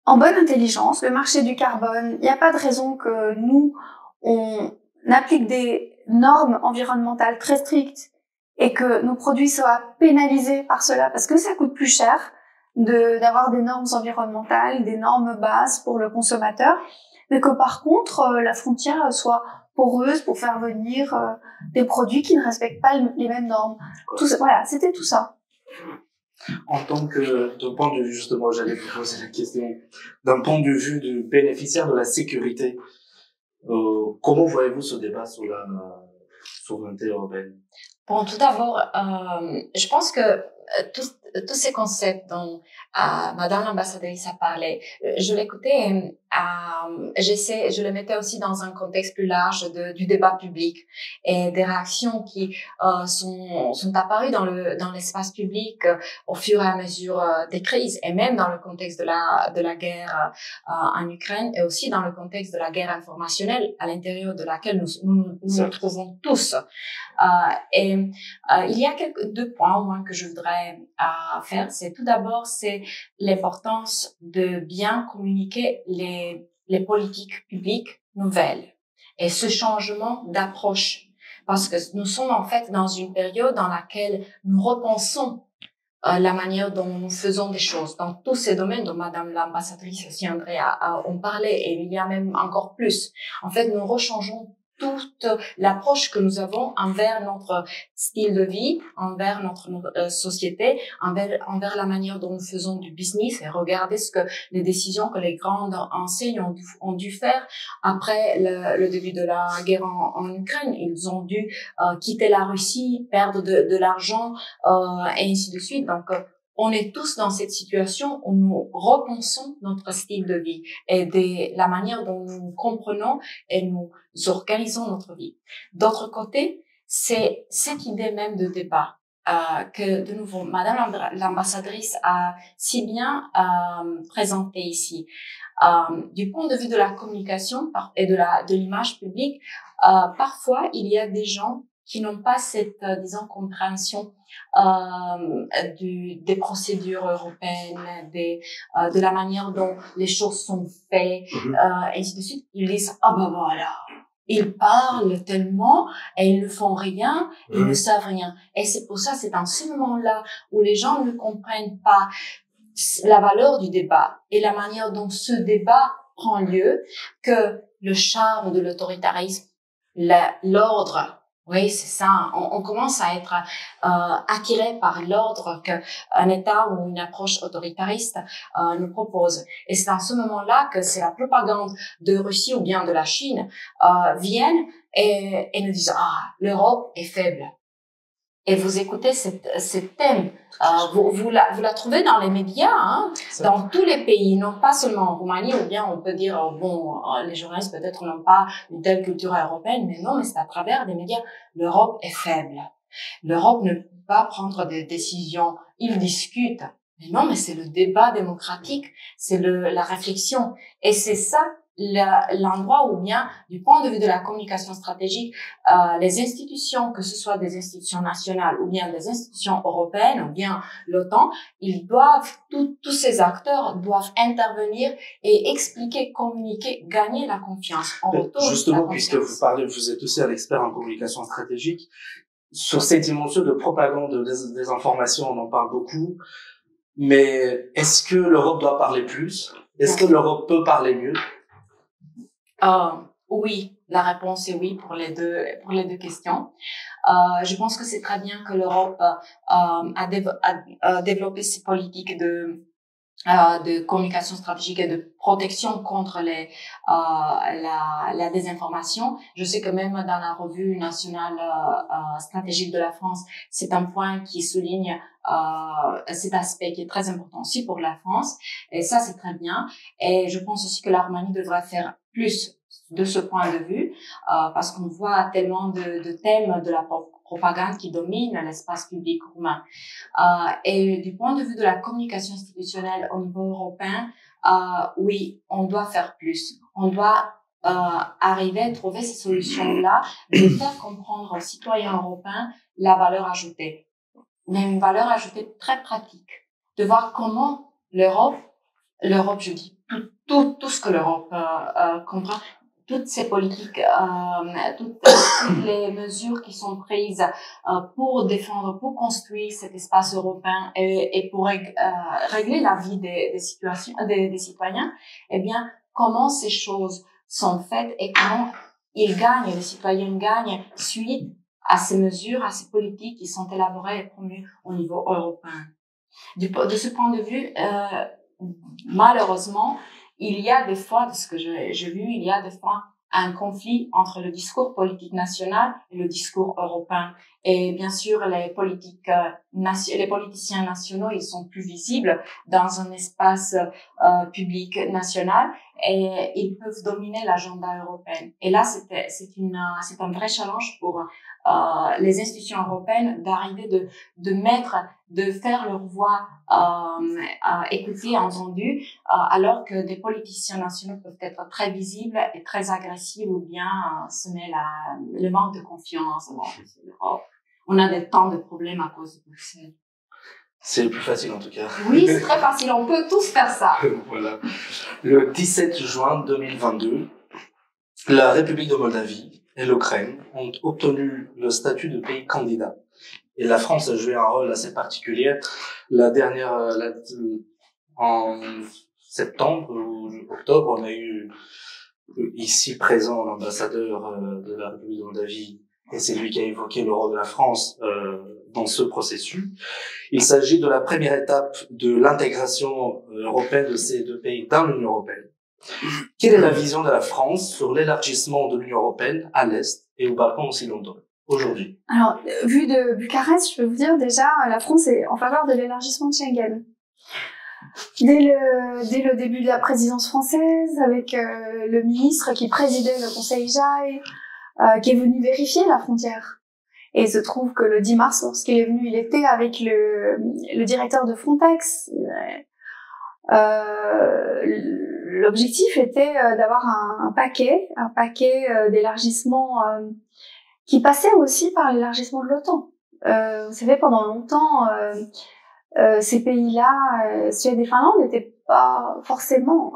en bonne intelligence, le marché du carbone. Il n'y a pas de raison que nous, on applique des normes environnementales très strictes et que nos produits soient pénalisés par cela, parce que ça coûte plus cher d'avoir des normes environnementales, des normes basses pour le consommateur, mais que par contre, la frontière soit poreuse pour faire venir des produits qui ne respectent pas les mêmes normes. Tout ça, voilà, c'était tout ça. En tant que, d'un point de vue, justement, j'allais vous poser la question, d'un point de vue du bénéficiaire de la sécurité, comment voyez-vous ce débat sur la souveraineté européenne? Bon, tout d'abord, je pense que tous ces concepts dont Madame l'ambassadrice a parlé, je l'écoutais, je le mettais aussi dans un contexte plus large du débat public et des réactions qui sont apparues dans l'espace public au fur et à mesure des crises, et même dans le contexte de la guerre en Ukraine, et aussi dans le contexte de la guerre informationnelle à l'intérieur de laquelle nous trouvons tous. Il y a deux points au moins que je voudrais faire. C'est tout d'abord, c'est l'importance de bien communiquer les politiques publiques nouvelles et ce changement d'approche, parce que nous sommes en fait dans une période dans laquelle nous repensons la manière dont nous faisons des choses dans tous ces domaines dont Madame l'ambassadrice aussi Andrea en parlait, et il y a même encore plus. En fait, nous rechangeons toute l'approche que nous avons envers notre style de vie, envers notre société, envers la manière dont nous faisons du business. Et regardez les décisions que les grandes enseignes ont dû faire après le début de la guerre en Ukraine. Ils ont dû quitter la Russie, perdre de l'argent, et ainsi de suite. Donc, on est tous dans cette situation où nous repensons notre style de vie et la manière dont nous comprenons et nous organisons notre vie. D'autre côté, c'est cette idée même de débat que, de nouveau, Madame l'ambassadrice a si bien présenté ici. Du point de vue de la communication et de l'image publique, parfois, il y a des gens qui n'ont pas cette, disons, compréhension des procédures européennes, de la manière dont les choses sont faites, et ainsi de suite. Ils disent « Ah ben voilà, ils parlent tellement et ils ne font rien, ils ne savent rien. » Et c'est pour ça, c'est dans ce moment-là où les gens ne comprennent pas la valeur du débat et la manière dont ce débat prend lieu, que le charme de l'autoritarisme, l'ordre Oui, c'est ça. On commence à être attiré par l'ordre qu'un État ou une approche autoritariste nous propose. Et c'est à ce moment-là que c'est la propagande de Russie ou bien de la Chine viennent et nous disent l'Europe est faible. Et vous écoutez cette thème, vous la trouvez dans les médias, hein, dans tous les pays, non pas seulement en Roumanie, ou bien on peut dire, les journalistes peut-être n'ont pas une telle culture européenne, mais non, mais c'est à travers des médias. L'Europe est faible. L'Europe ne peut pas prendre des décisions. Ils discutent. Mais non, mais c'est le débat démocratique, c'est la réflexion. Et c'est ça, l'endroit où bien, du point de vue de la communication stratégique, les institutions, que ce soit des institutions nationales ou bien des institutions européennes ou bien l'OTAN, ils doivent, tous ces acteurs doivent intervenir et expliquer, communiquer, gagner la confiance. En retour, justement, puisque vous êtes aussi un expert en communication stratégique, sur cette dimension de propagande des informations, on en parle beaucoup, mais est-ce que l'Europe doit parler plus? Est-ce que l'Europe peut parler mieux? Oui, la réponse est oui pour les deux questions. Je pense que c'est très bien que l'Europe a développé ses politiques de communication stratégique et de protection contre la désinformation. Je sais que même dans la revue nationale stratégique de la France, c'est un point qui souligne cet aspect qui est très important aussi pour la France. Et ça, c'est très bien. Et je pense aussi que la Roumanie devrait faire plus de ce point de vue, parce qu'on voit tellement de thèmes de la propagande qui domine l'espace public roumain. Et du point de vue de la communication institutionnelle au niveau européen, oui, on doit faire plus. On doit arriver à trouver ces solutions-là, de faire comprendre aux citoyens européens la valeur ajoutée. Mais une valeur ajoutée très pratique. De voir comment l'Europe, je dis, tout ce que l'Europe comprend, toutes ces politiques, toutes les mesures qui sont prises pour défendre, pour construire cet espace européen et pour régler la vie des citoyens, eh bien, comment ces choses sont faites et comment ils gagnent, les citoyens gagnent suite à ces mesures, à ces politiques qui sont élaborées et promues au niveau européen. De ce point de vue, malheureusement, il y a des fois, de ce que j'ai vu, il y a des fois un conflit entre le discours politique national et le discours européen. Et bien sûr, les politiciens nationaux, ils sont plus visibles dans un espace public national et ils peuvent dominer l'agenda européen. Et là, c'est un vrai challenge pour les institutions européennes d'arriver de faire leur voix écoutée, entendue, alors que des politiciens nationaux peuvent être très visibles et très agressifs ou bien semer le manque de confiance. On a des temps de problèmes à cause de Bruxelles. C'est le plus facile en tout cas. Oui, c'est très facile, on peut tous faire ça. Voilà. Le 17 juin 2022, la République de Moldavie et l'Ukraine ont obtenu le statut de pays candidat. Et la France a joué un rôle assez particulier. En septembre ou octobre, on a eu ici présent l'ambassadeur de la République de Moldavie, et c'est lui qui a évoqué le rôle de la France dans ce processus. Il s'agit de la première étape de l'intégration européenne de ces deux pays dans l'Union européenne. Quelle est la vision de la France sur l'élargissement de l'Union européenne à l'Est et aux Balkans occidentaux aujourd'hui? Alors, vu de Bucarest, je peux vous dire déjà, la France est en faveur de l'élargissement de Schengen. Dès le début de la présidence française, avec le ministre qui présidait le Conseil JAI, qui est venu vérifier la frontière. Et il se trouve que le 10 mars, lorsqu'il est venu, il était avec le directeur de Frontex. L'objectif était d'avoir un paquet d'élargissement qui passait aussi par l'élargissement de l'OTAN. Vous savez, pendant longtemps, ces pays-là, Suède et Finlande, n'étaient pas forcément...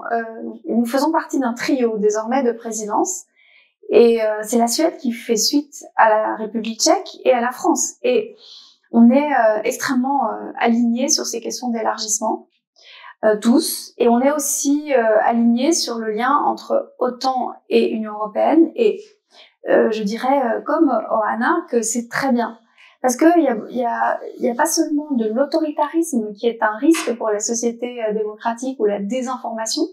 nous faisons partie d'un trio désormais de présidence. Et c'est la Suède qui fait suite à la République tchèque et à la France. Et on est extrêmement alignés sur ces questions d'élargissement, tous. Et on est aussi alignés sur le lien entre OTAN et Union européenne. Et je dirais comme Ohana que c'est très bien. Parce que il y a pas seulement de l'autoritarisme qui est un risque pour les sociétés démocratiques ou la désinformation,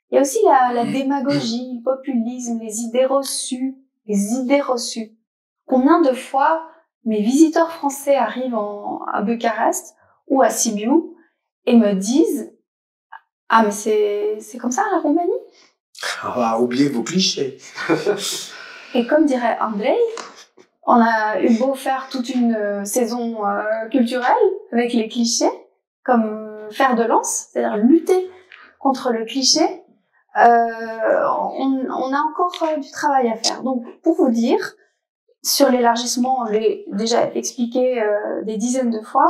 il y a aussi la démagogie, le populisme, les idées reçues. Combien de fois mes visiteurs français arrivent à Bucarest ou à Sibiu et me disent « Ah, mais c'est comme ça la Roumanie ?» Ah, oubliez vos clichés. Et comme dirait Andrei, on a eu beau faire toute une saison culturelle avec les clichés, comme fer de lance, c'est-à-dire lutter contre le cliché, on a encore du travail à faire. Donc, pour vous dire, sur l'élargissement, je l'ai déjà expliqué des dizaines de fois,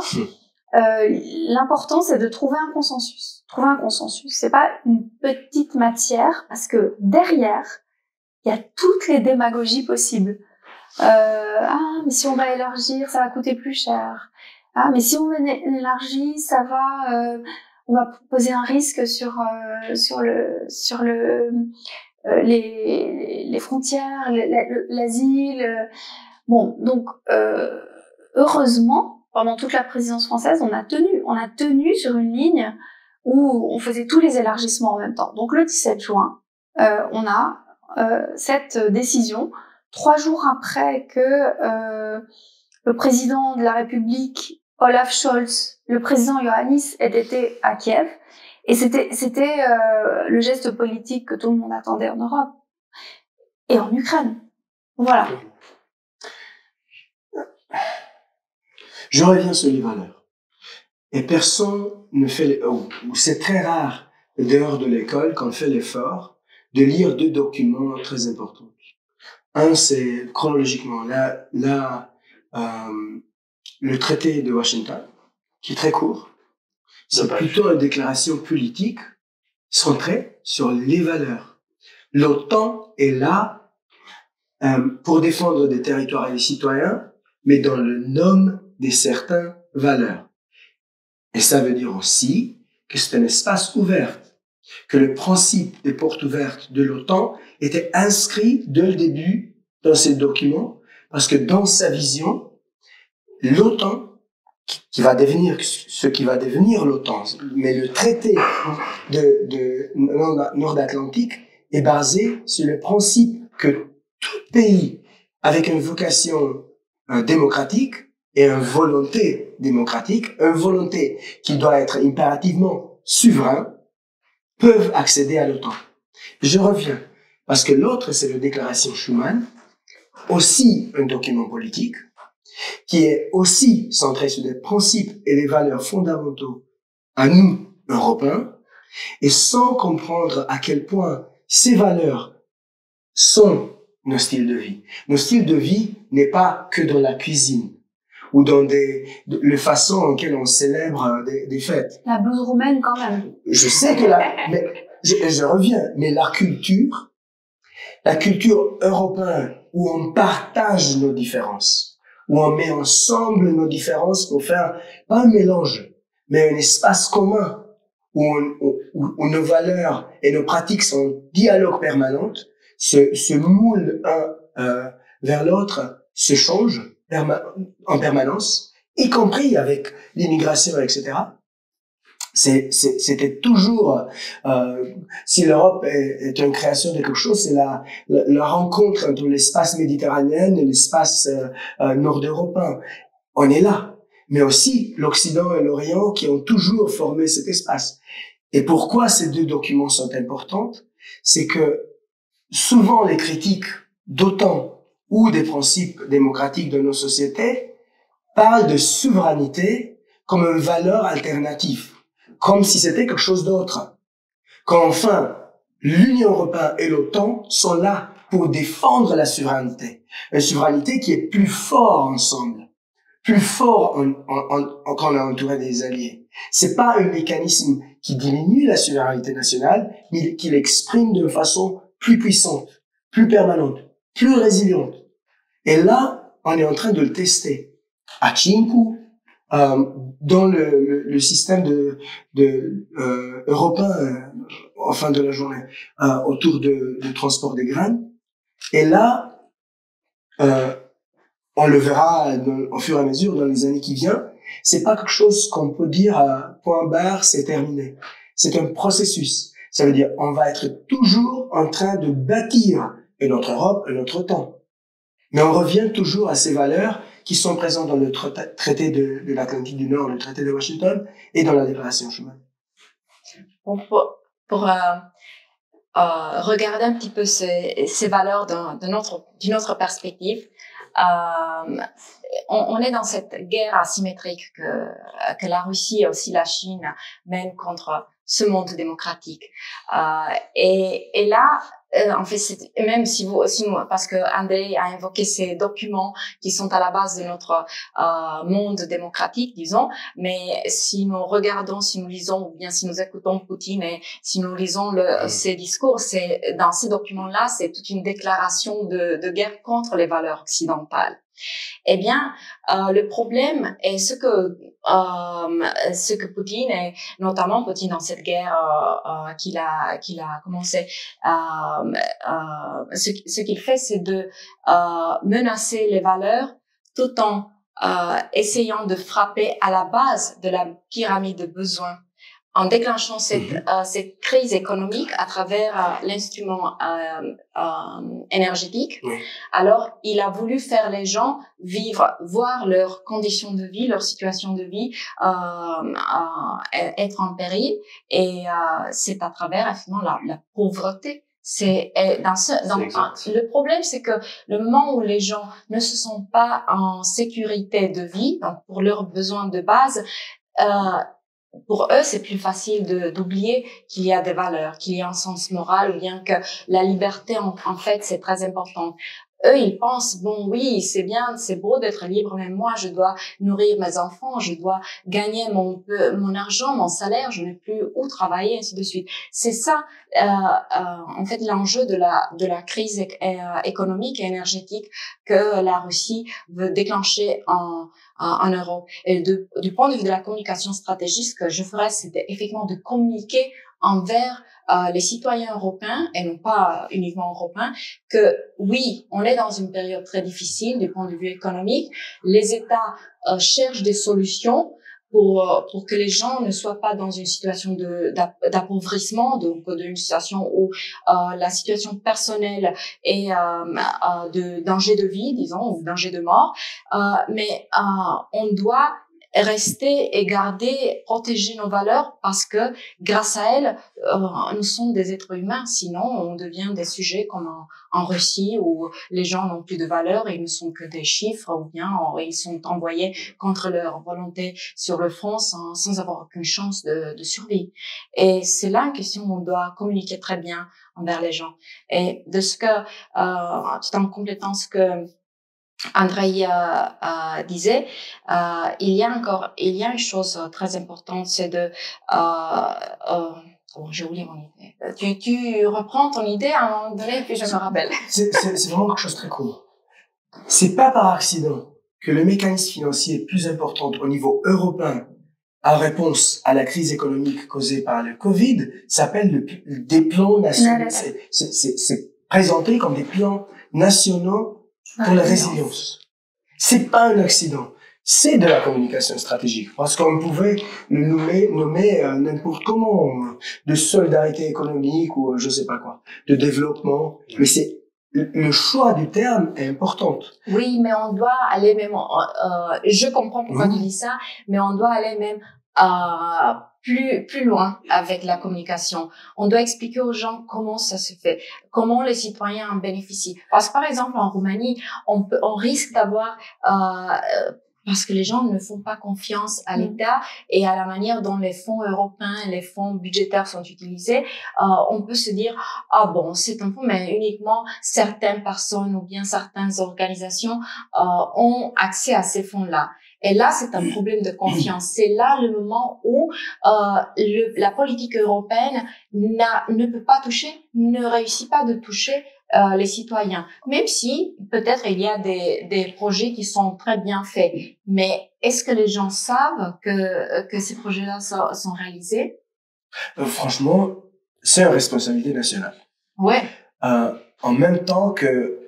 l'important, c'est de trouver un consensus. Trouver un consensus, c'est pas une petite matière, parce que derrière, il y a toutes les démagogies possibles. Mais si on va élargir, ça va coûter plus cher. Ah, mais si on élargit, on va poser un risque sur les frontières, l'asile. Bon, donc heureusement, pendant toute la présidence française, on a tenu sur une ligne où on faisait tous les élargissements en même temps. Donc le 17 juin, on a cette décision 3 jours après que le président de la République, Olaf Scholz, le président Iohannis aient été à Kiev. Et c'était le geste politique que tout le monde attendait en Europe et en Ukraine. Voilà. Je reviens sur les valeurs. Et personne ne fait, ou c'est très rare, dehors de l'école, qu'on fait l'effort de lire 2 documents très importants. Un, c'est chronologiquement le traité de Washington, qui est très court. C'est plutôt une déclaration politique centrée sur les valeurs. L'OTAN est là pour défendre des territoires et des citoyens, mais dans le nom de certaines valeurs. Et ça veut dire aussi que c'est un espace ouvert, que le principe des portes ouvertes de l'OTAN était inscrit dès le début dans ces documents, parce que dans sa vision, l'OTAN, qui va devenir ce qui va devenir l'OTAN, mais le traité de Nord-Atlantique est basé sur le principe que tout pays avec une vocation démocratique et une volonté démocratique, une volonté qui doit être impérativement souverain, peuvent accéder à l'OTAN. Je reviens, parce que l'autre, c'est la déclaration Schuman, aussi un document politique, qui est aussi centré sur des principes et des valeurs fondamentaux à nous, Européens, et sans comprendre à quel point ces valeurs sont nos styles de vie. Nos styles de vie n'est pas que dans la cuisine ou dans les façons en lesquelles on célèbre des fêtes. La blouse roumaine, quand même. Je sais que mais je reviens, mais la culture européenne où on partage nos différences, où on met ensemble nos différences pour faire pas un mélange, mais un espace commun où nos valeurs et nos pratiques sont en dialogue permanent, se moulent un vers l'autre, se changent en permanence, y compris avec l'immigration, etc. C'était toujours, si l'Europe est une création de quelque chose, c'est la rencontre entre l'espace méditerranéen et l'espace nord-européen. On est là. Mais aussi l'Occident et l'Orient qui ont toujours formé cet espace. Et pourquoi ces 2 documents sont importants? C'est que souvent les critiques d'OTAN ou des principes démocratiques de nos sociétés parlent de souveraineté comme une valeur alternative, comme si c'était quelque chose d'autre. Quand enfin, l'Union européenne et l'OTAN sont là pour défendre la souveraineté. Une souveraineté qui est plus fort ensemble, plus fort quand on est entouré des alliés. C'est pas un mécanisme qui diminue la souveraineté nationale, mais qui l'exprime d'une façon plus puissante, plus permanente, plus résiliente. Et là, on est en train de le tester. À Chinku, dans le système européen en fin de la journée, autour de transport des graines. Et là, on le verra au fur et à mesure dans les années qui viennent, c'est pas quelque chose qu'on peut dire à point barre, c'est terminé. C'est un processus. Ça veut dire, on va être toujours en train de bâtir une autre Europe, un autre temps. Mais on revient toujours à ces valeurs qui sont présentes dans le traité de l'Atlantique du Nord, le traité de Washington, et dans la Déclaration Schuman. Pour regarder un petit peu ces valeurs d'une autre perspective, on est dans cette guerre asymétrique que la Russie et aussi la Chine mènent contre ce monde démocratique. Et là, en fait, même si parce que Andrei a invoqué ces documents qui sont à la base de notre monde démocratique, disons, mais si nous regardons, si nous lisons, ou bien si nous écoutons Poutine et si nous lisons ces discours, dans ces documents-là, c'est toute une déclaration de guerre contre les valeurs occidentales. Eh bien, le problème est ce que Poutine, et notamment Poutine dans cette guerre qu'il a commencé, ce qu'il fait, c'est de menacer les valeurs tout en essayant de frapper à la base de la pyramide de besoins, en déclenchant cette crise économique à travers l'instrument énergétique. Oui. Alors, il a voulu faire les gens voir leurs conditions de vie, leur situation de vie être en péril, et c'est à travers effectivement la pauvreté. Le problème, c'est que le moment où les gens ne se sentent pas en sécurité de vie, donc pour leurs besoins de base, pour eux, c'est plus facile d'oublier qu'il y a des valeurs, qu'il y a un sens moral, ou bien que la liberté, en fait, c'est très important. Eux, ils pensent, bon, oui, c'est bien, c'est beau d'être libre, mais moi, je dois nourrir mes enfants, je dois gagner mon argent, mon salaire, je n'ai plus où travailler, ainsi de suite. C'est ça, en fait, l'enjeu de la crise économique et énergétique que la Russie veut déclencher en Europe. Et du point de vue de la communication stratégique, ce que je ferais, c'était effectivement de communiquer envers les citoyens européens, et non pas uniquement européens, que oui, on est dans une période très difficile du point de vue économique. Les États cherchent des solutions pour que les gens ne soient pas dans une situation d'appauvrissement, donc d'une situation où la situation personnelle est de danger de vie, disons, ou danger de mort, mais on doit rester et protéger nos valeurs, parce que grâce à elles, nous sommes des êtres humains. Sinon, on devient des sujets comme en Russie, où les gens n'ont plus de valeur, et ils ne sont que des chiffres, ou bien ils sont envoyés contre leur volonté sur le front sans avoir aucune chance de survie. Et c'est là une question où on doit communiquer très bien envers les gens. Et de ce que, tout en complétant ce que Andrei disait, il y a une chose très importante, c'est j'ai oublié mon idée. Tu reprends ton idée à un moment donné, puis je me rappelle. C'est vraiment quelque chose de très court. C'est pas par accident que le mécanisme financier est plus important au niveau européen en réponse à la crise économique causée par le Covid s'appelle des plans nationaux. C'est présenté comme des plans nationaux pour la résilience. C'est pas un accident. C'est de la communication stratégique. Parce qu'on pouvait le nommer n'importe comment, de solidarité économique ou je sais pas quoi, de développement. Mais le choix du terme est important. Oui, mais on doit aller même, je comprends pourquoi tu dis ça, mais on doit aller même, plus loin avec la communication. On doit expliquer aux gens comment ça se fait, comment les citoyens en bénéficient. Parce que par exemple en Roumanie, on risque d'avoir parce que les gens ne font pas confiance à l'État et à la manière dont les fonds européens et les fonds budgétaires sont utilisés. On peut se dire, ah bon, c'est un fonds, mais uniquement certaines personnes ou bien certaines organisations ont accès à ces fonds-là. Et là, c'est un problème de confiance. C'est là le moment où la politique européenne ne peut pas toucher, ne réussit pas de toucher les citoyens. Même si peut-être il y a des projets qui sont très bien faits. Mais est-ce que les gens savent que ces projets-là sont réalisés? Franchement, c'est une responsabilité nationale. Ouais. En même temps que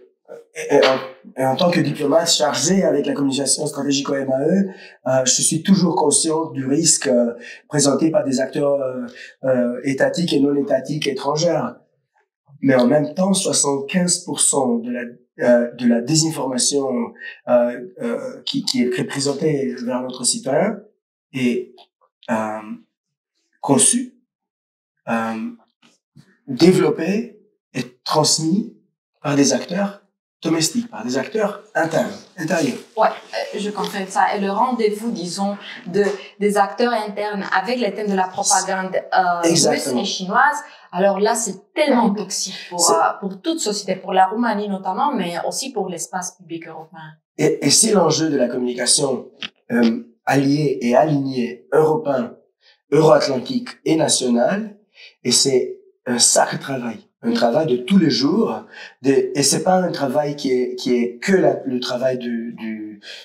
et en tant que diplomate chargé avec la communication stratégique au MAE, je suis toujours conscient du risque présenté par des acteurs étatiques et non étatiques étrangers. Mais en même temps, 75% de la désinformation qui est présentée vers notre citoyen est conçue, développée et transmise par des acteurs domestiques, par des acteurs intérieurs. Ouais, je confirme ça. Et le rendez-vous, disons, des acteurs internes avec les thèmes de la propagande russe et chinoise, alors là, c'est tellement toxique pour toute société, pour la Roumanie notamment, mais aussi pour l'espace public européen. Et c'est l'enjeu de la communication alliée et alignée européen, euro-atlantique et national, et c'est un sacré travail. Un travail de tous les jours, et c'est pas un travail qui est que le travail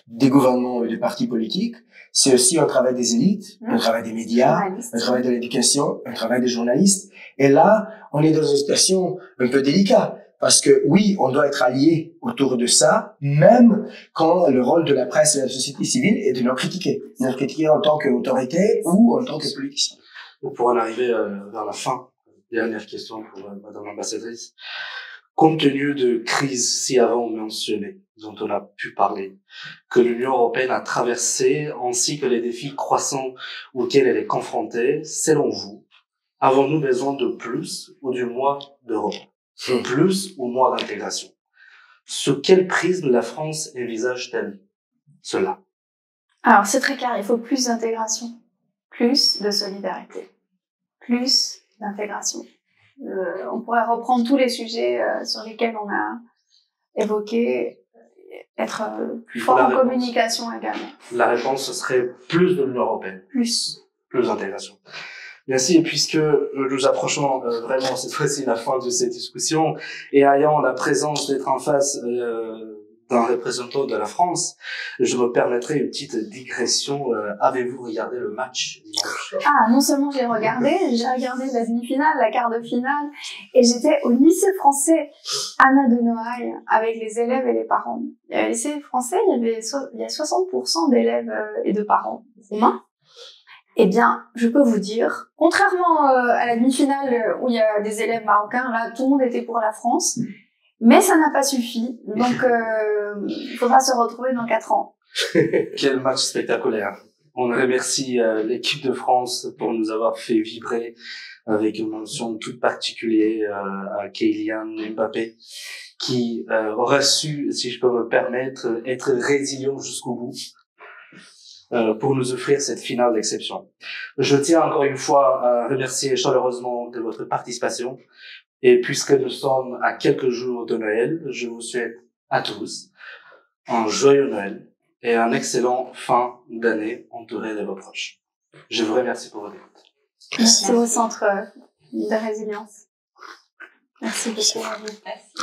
des gouvernements et des partis politiques, c'est aussi un travail des élites, un travail des médias, un travail de l'éducation, un travail des journalistes. Et là, on est dans une situation un peu délicate, parce que oui, on doit être alliés autour de ça, même quand le rôle de la presse et de la société civile est de nous critiquer en tant qu'autorité ou en tant que politicien. Pour en arriver vers la fin, dernière question pour Madame l'ambassadrice. Compte tenu de crises si avant mentionnées, dont on a pu parler, que l'Union européenne a traversé, ainsi que les défis croissants auxquels elle est confrontée, selon vous, avons-nous besoin de plus ou du moins d'Europe? Plus ou moins d'intégration? Sous quel prisme la France envisage-t-elle cela? Alors, c'est très clair, il faut plus d'intégration, plus de solidarité, plus d'intégration. On pourrait reprendre tous les sujets sur lesquels on a évoqué, être plus fort en communication également. La réponse, ce serait plus de l'Union européenne. Plus d'intégration. Merci. Et puisque nous approchons vraiment cette fois-ci la fin de cette discussion et ayant la présence d'être en face d'un représentant de la France, je me permettrai une petite digression. Avez-vous regardé le match dimanche? Ah, non seulement j'ai regardé la demi-finale, la quart de finale, et j'étais au lycée français Anna de Noailles avec les élèves et les parents. Au lycée français, il y a 60% d'élèves et de parents roumains. Eh bien, je peux vous dire, contrairement à la demi-finale où il y a des élèves marocains, là, tout le monde était pour la France. Mais ça n'a pas suffi, donc il faudra se retrouver dans 4 ans. Quel match spectaculaire. On remercie l'équipe de France pour nous avoir fait vibrer avec une mention toute particulière à Kylian Mbappé, qui aura su, si je peux me permettre, être résilient jusqu'au bout pour nous offrir cette finale d'exception. Je tiens encore une fois à remercier chaleureusement de votre participation. Et puisque nous sommes à quelques jours de Noël, je vous souhaite à tous un joyeux Noël et un excellent fin d'année entouré de vos proches. Je vous remercie pour votre écoute. Merci au Centre de résilience. Merci beaucoup. Merci.